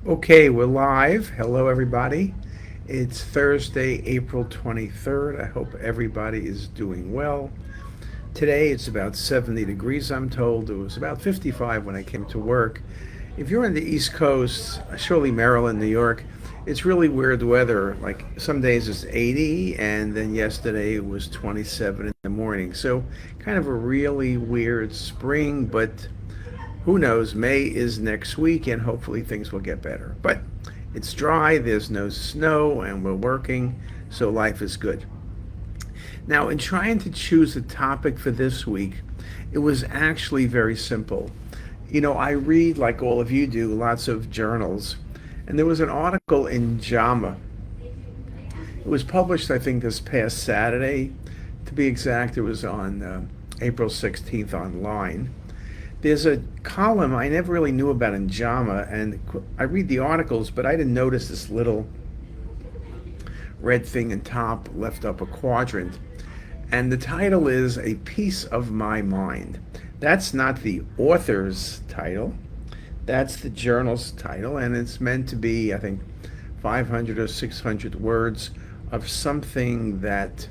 Okay, we're live. Hello, everybody. It's Thursday, April 23rd. I hope everybody is doing well. Today it's about 70 degrees, I'm told. It was about 55 when I came to work. If you're on the East Coast, surely Maryland, New York, it's really weird weather. Like some days it's 80, and then yesterday it was 27 in the morning. So, kind of a really weird spring, but who knows? May is next week, and hopefully things will get better. But it's dry, there's no snow, and we're working, so life is good. Now, in trying to choose a topic for this week, it was actually very simple. I read, like all of you do, lots of journals, and there was an article in JAMA. It was published, I think, this past Saturday. To be exact, it was on April 16th online. There's a column I never really knew about in JAMA, and I read the articles, but I didn't notice this little red thing in top left upper quadrant. And the title is A Piece of My Mind. That's not the author's title, that's the journal's title, and it's meant to be, I think, 500 or 600 words of something that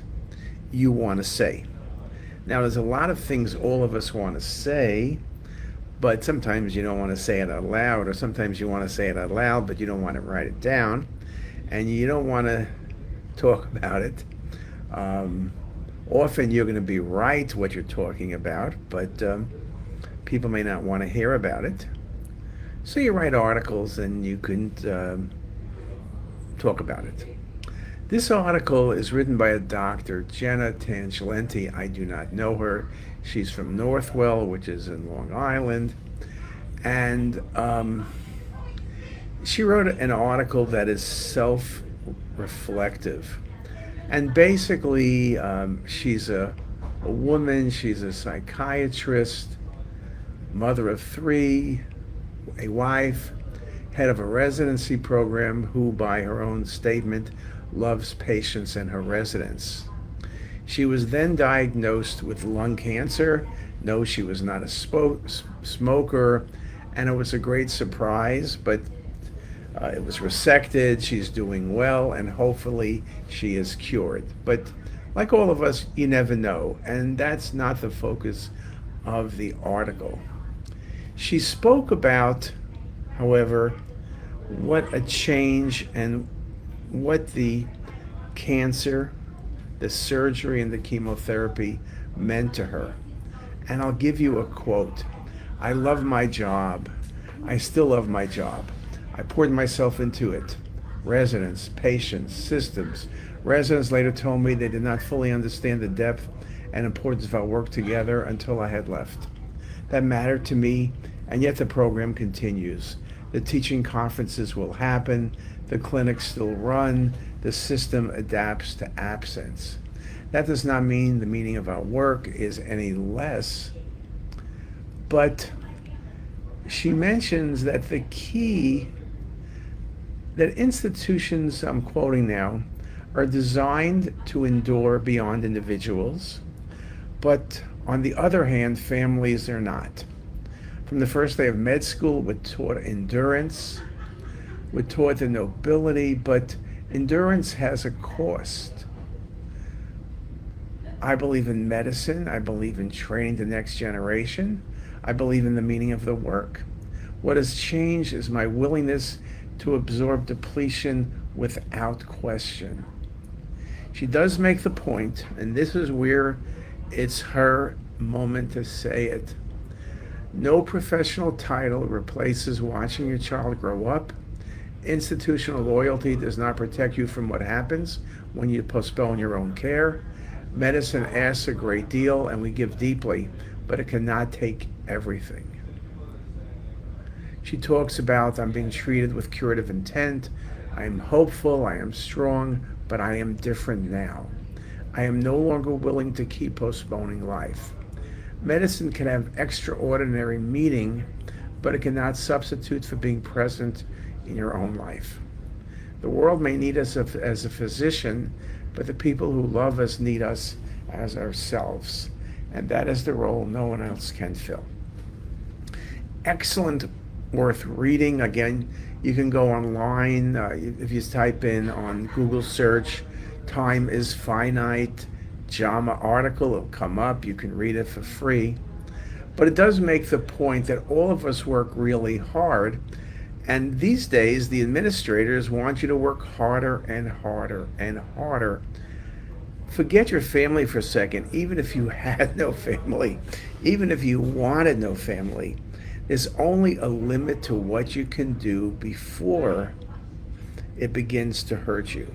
you want to say. Now, there's a lot of things all of us want to say, but sometimes you don't want to say it out loud, or sometimes you want to say it out loud, but you don't want to write it down, and you don't want to talk about it. Um, Often you're going to be right what you're talking about, but people may not want to hear about it. So you write articles and you can talk about it. This article is written by a doctor, Jenna Tangenti. I do not know her. She's from Northwell, which is in Long Island. And she wrote an article that is self reflective. And basically, she's a woman, she's a psychiatrist, mother of three, a wife, head of a residency program who, by her own statement, loves patients and her residents. She was then diagnosed with lung cancer. No, she was not a smoker, and it was a great surprise, but it was resected. She's doing well, and hopefully she is cured. But like all of us, you never know, and that's not the focus of the article. She spoke about, however, what a change and what the cancer, the surgery, and the chemotherapy meant to her. And I'll give you a quote. I love my job. I still love my job. I poured myself into it. Residents, patients, systems. Residents later told me they did not fully understand the depth and importance of our work together until I had left. That mattered to me, and yet the program continues. The teaching conferences will happen, the clinics still run, the system adapts to absence. That does not mean the meaning of our work is any less, but she mentions that the key that institutions, I'm quoting now, are designed to endure beyond individuals, but on the other hand, families are not. From the first day of med school, we're taught endurance, we're taught the nobility, but endurance has a cost. I believe in medicine, I believe in training the next generation, I believe in the meaning of the work. What has changed is my willingness to absorb depletion without question. She does make the point, and this is where it's her moment to say it. No professional title replaces watching your child grow up. Institutional loyalty does not protect you from what happens when you postpone your own care. Medicine asks a great deal, and we give deeply, but it cannot take everything. She talks about, I'm being treated with curative intent. I am hopeful, I am strong, but I am different now. I am no longer willing to keep postponing life. Medicine can have extraordinary meaning, but it cannot substitute for being present in your own life. The world may need us as a physician, but the people who love us need us as ourselves. And that is the role no one else can fill. Excellent worth reading. Again, you can go online. If you type in on Google search, Time is Finite, JAMA article, it'll come up. You can read it for free. But it does make the point that all of us work really hard. And these days, the administrators want you to work harder and harder and harder. Forget your family for a second. Even if you had no family, even if you wanted no family, there's only a limit to what you can do before it begins to hurt you.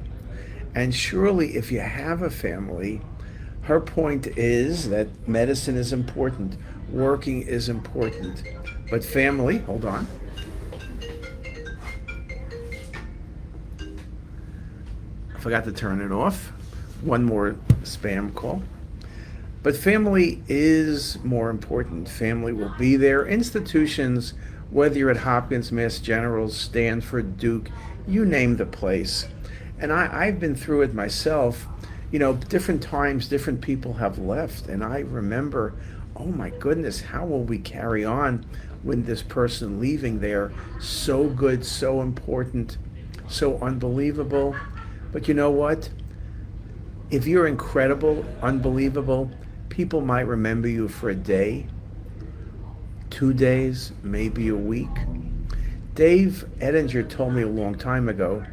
And surely, if you have a family, her point is that medicine is important, working is important, but family, hold on. I forgot to turn it off. One more spam call. But family is more important. Family will be there. Institutions, whether you're at Hopkins, Mass General, Stanford, Duke, you name the place. And I've been through it myself. You know, different times, different people have left. And I remember, oh my goodness, how will we carry on with this person leaving there? So good, so important, so unbelievable. But you know what? If you're incredible, unbelievable, people might remember you for a day, 2 days, maybe a week. Dave Ettinger told me a long time ago,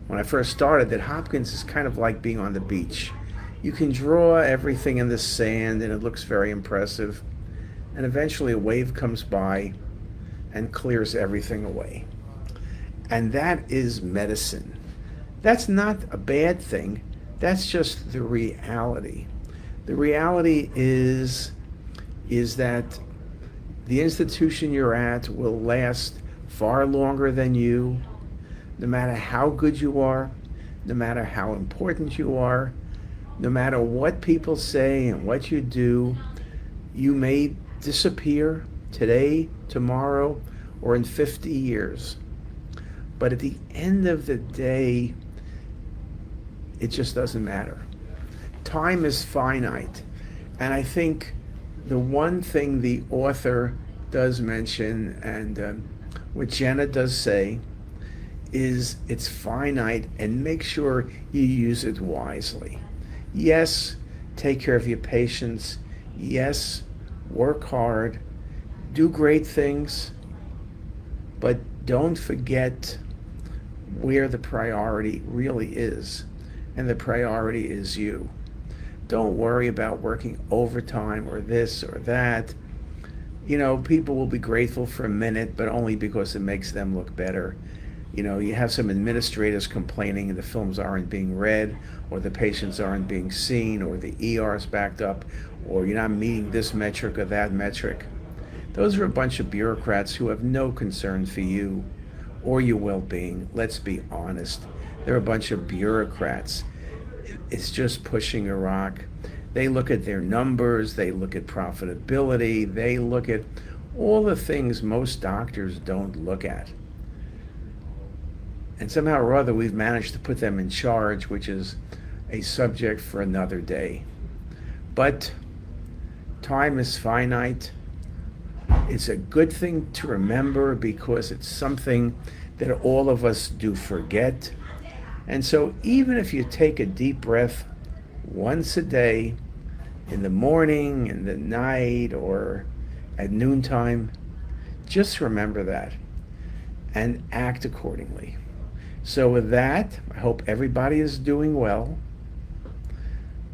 when I first started, that Hopkins is kind of like being on the beach. You can draw everything in the sand and it looks very impressive. And eventually a wave comes by and clears everything away. And that is medicine. That's not a bad thing. That's just the reality. The reality is that the institution you're at will last far longer than you, no matter how good you are, no matter how important you are, no matter what people say and what you do. You may disappear today, tomorrow, or in 50 years. But at the end of the day, it just doesn't matter. Time is finite. And I think the one thing the author does mention, and what Jenna does say, is it's finite, and make sure you use it wisely. Yes, take care of your patients. Yes, work hard. Do great things. But don't forget where the priority really is. And the priority is you. Don't worry about working overtime or this or that. You know, people will be grateful for a minute, but only because it makes them look better. You know, you have some administrators complaining the films aren't being read, or the patients aren't being seen, or the ER is backed up, or you're not meeting this metric or that metric. Those are a bunch of bureaucrats who have no concern for you or your well-being. Let's be honest. They're a bunch of bureaucrats. It's just pushing a rock. They look at their numbers, they look at profitability, they look at all the things most doctors don't look at. And somehow or other, we've managed to put them in charge, which is a subject for another day. But time is finite. It's a good thing to remember because it's something that all of us do forget. And so even if you take a deep breath once a day, in the morning, in the night, or at noontime, just remember that and act accordingly. So with that, I hope everybody is doing well,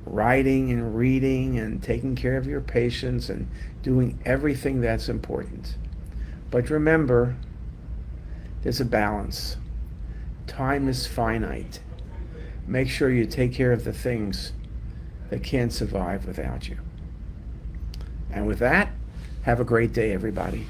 writing and reading and taking care of your patients and doing everything that's important. But remember, there's a balance. Time is finite. Make sure you take care of the things that can't survive without you. And with that, have a great day, everybody.